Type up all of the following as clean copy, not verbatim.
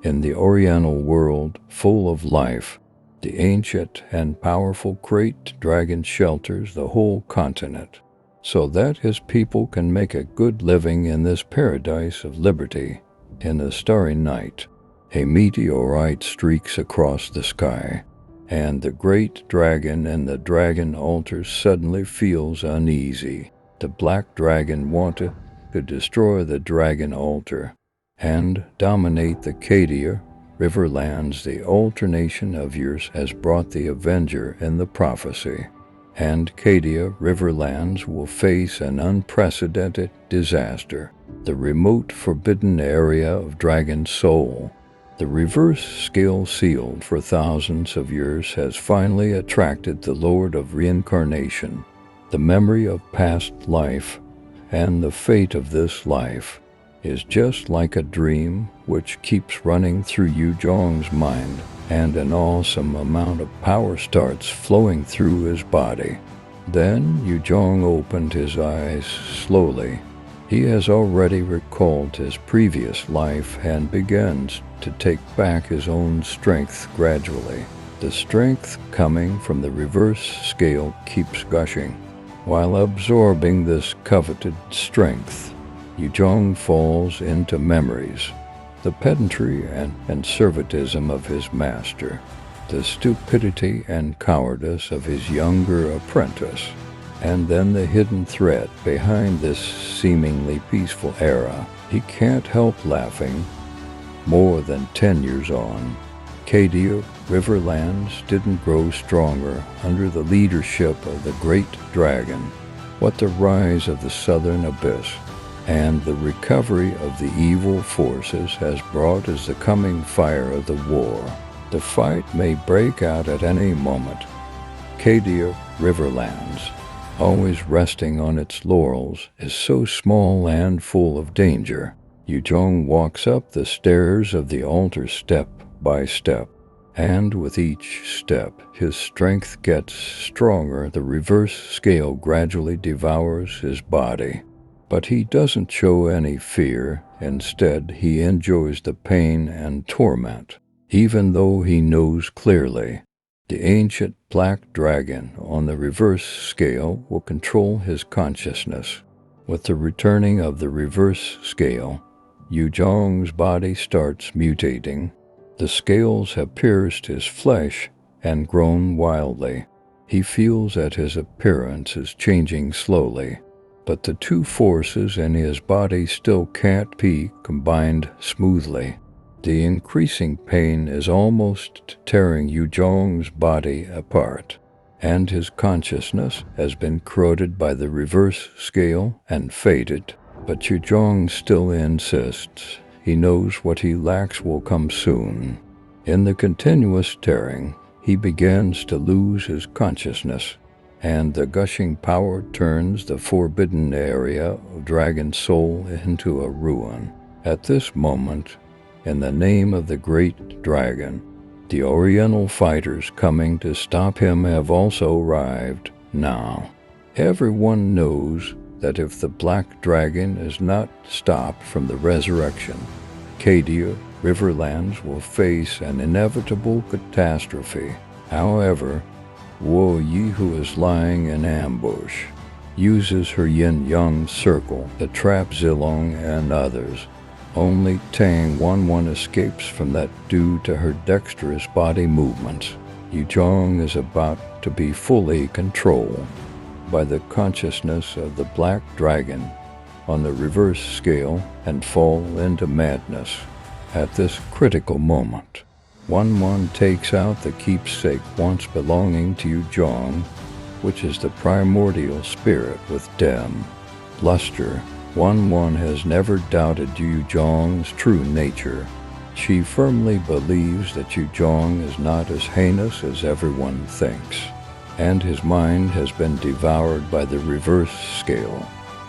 In the Oriental world full of life, the ancient and powerful great dragon shelters the whole continent, so that his people can make a good living in this paradise of liberty. In a starry night, a meteorite streaks across the sky, and the great dragon in the dragon altar suddenly feels uneasy. The black dragon wanted to destroy the dragon altar and dominate the Cadia Riverlands. The alternation of years has brought the Avenger in the prophecy, and Cadia Riverlands will face an unprecedented disaster. The remote forbidden area of Dragon Soul, the reverse scale sealed for thousands of years, has finally attracted the Lord of Reincarnation. The memory of past life and the fate of this life is just like a dream which keeps running through Yu Zhong's mind, and an awesome amount of power starts flowing through his body. Then Yu Zhong opened his eyes slowly. He has already recalled his previous life and begins to take back his own strength gradually. The strength coming from the reverse scale keeps gushing. While absorbing this coveted strength, Yu Zhong falls into memories, the pedantry and conservatism of his master, the stupidity and cowardice of his younger apprentice, and then the hidden threat behind this seemingly peaceful era. He can't help laughing. More than 10 years on, Cadia Riverlands didn't grow stronger under the leadership of the great dragon. What the rise of the southern abyss and the recovery of the evil forces has brought is the coming fire of the war. The fight may break out at any moment. Cadia Riverlands, always resting on its laurels, is so small and full of danger. Yu Zhong walks up the stairs of the altar step by step, and with each step his strength gets stronger. The reverse scale gradually devours his body. But he doesn't show any fear. Instead, he enjoys the pain and torment, even though he knows clearly the ancient black dragon on the reverse scale will control his consciousness. With the returning of the reverse scale, Yu Zhong's body starts mutating. The scales have pierced his flesh and grown wildly. He feels that his appearance is changing slowly, but the two forces in his body still can't be combined smoothly. The increasing pain is almost tearing Yu Zhong's body apart, and his consciousness has been corroded by the reverse scale and faded. But Yu Zhong still insists. He knows what he lacks will come soon. In the continuous tearing, he begins to lose his consciousness, and the gushing power turns the forbidden area of Dragon Soul into a ruin. At this moment, in the name of the great dragon, the Oriental fighters coming to stop him have also arrived. Now, everyone knows that if the black dragon is not stopped from the resurrection, Cadia Riverlands will face an inevitable catastrophe. However, Wo Yi, who is lying in ambush, uses her yin-yang circle to trap Zilong and others. Only Tang Wanwan escapes from that due to her dexterous body movements. Yu Zhong is about to be fully controlled by the consciousness of the black dragon on the reverse scale and fall into madness. At this critical moment, Wanwan takes out the keepsake once belonging to Yu Zhong, which is the primordial spirit with Dem, luster. Wanwan has never doubted Yu Zhong's true nature. She firmly believes that Yu Zhong is not as heinous as everyone thinks, and his mind has been devoured by the reverse scale.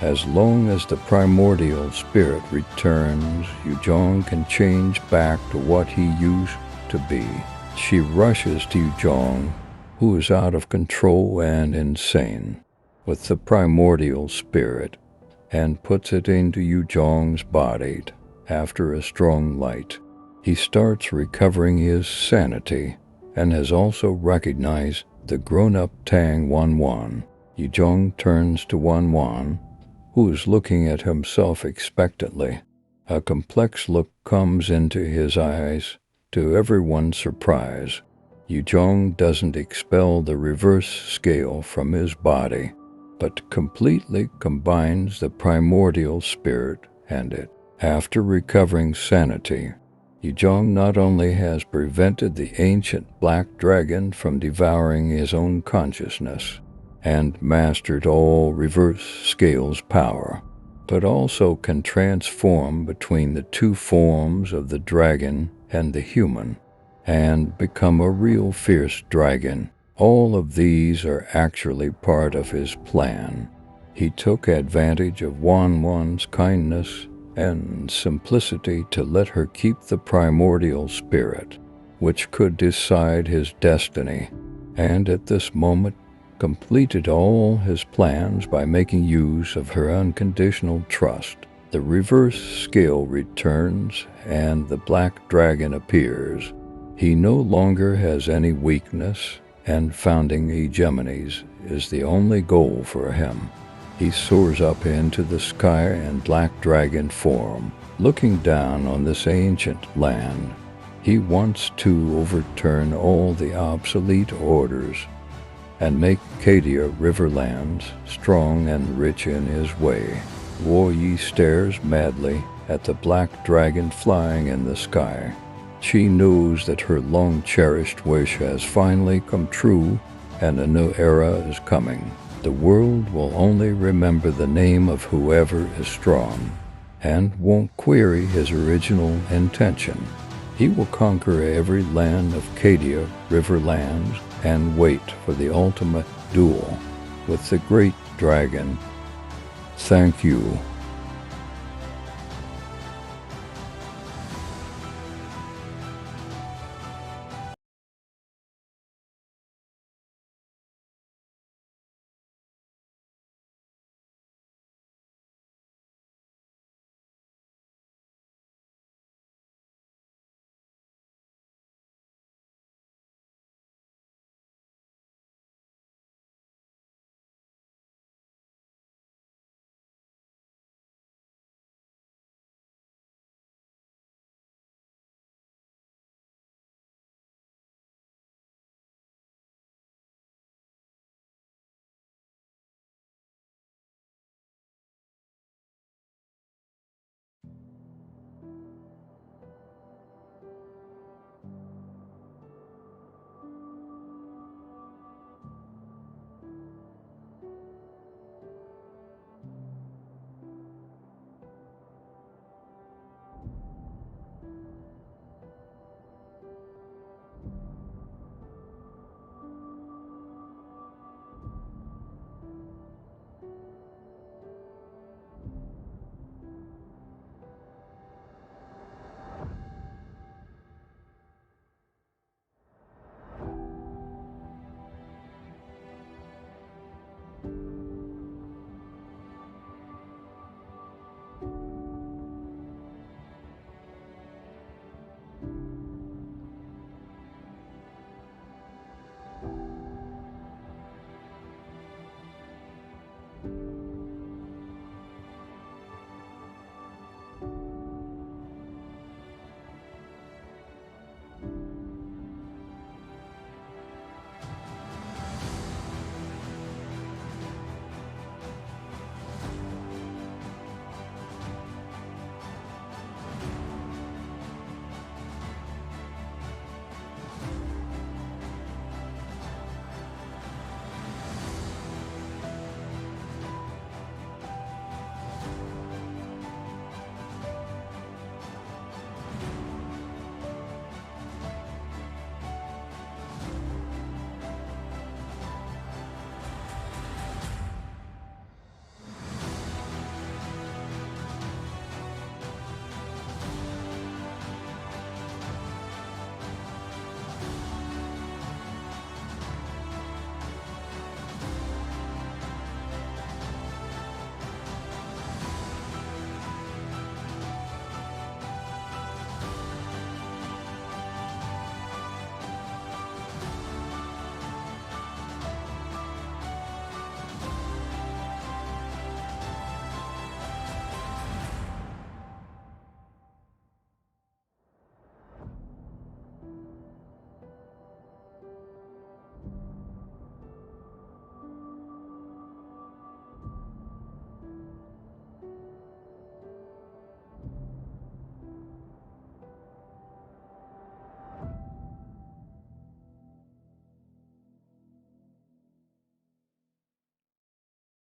As long as the primordial spirit returns, Yu Zhong can change back to what he used to be. She rushes to Yu Zhong, who is out of control and insane, with the primordial spirit, and puts it into Yu Zhong's body after a strong light. He starts recovering his sanity and has also recognized the grown-up Tang Wanwan. Yuzhong turns to Wanwan, who is looking at himself expectantly. A complex look comes into his eyes, to everyone's surprise. Yuzhong doesn't expel the reverse scale from his body, but completely combines the primordial spirit and it. After recovering sanity, Yuzhong not only has prevented the ancient black dragon from devouring his own consciousness and mastered all reverse scales power, but also can transform between the two forms of the dragon and the human and become a real fierce dragon. All of these are actually part of his plan. He took advantage of Wanwan's kindness and simplicity to let her keep the primordial spirit, which could decide his destiny, and at this moment completed all his plans by making use of her unconditional trust. The reverse scale returns and the black dragon appears. He no longer has any weakness, and founding hegemonies is the only goal for him. He soars up into the sky in black dragon form, looking down on this ancient land. He wants to overturn all the obsolete orders and make Cadia Riverlands strong and rich in his way. Wo Yi stares madly at the black dragon flying in the sky. She knows that her long-cherished wish has finally come true and a new era is coming. The world will only remember the name of whoever is strong and won't query his original intention. He will conquer every land of Cadia Riverlands and wait for the ultimate duel with the great dragon. Thank you.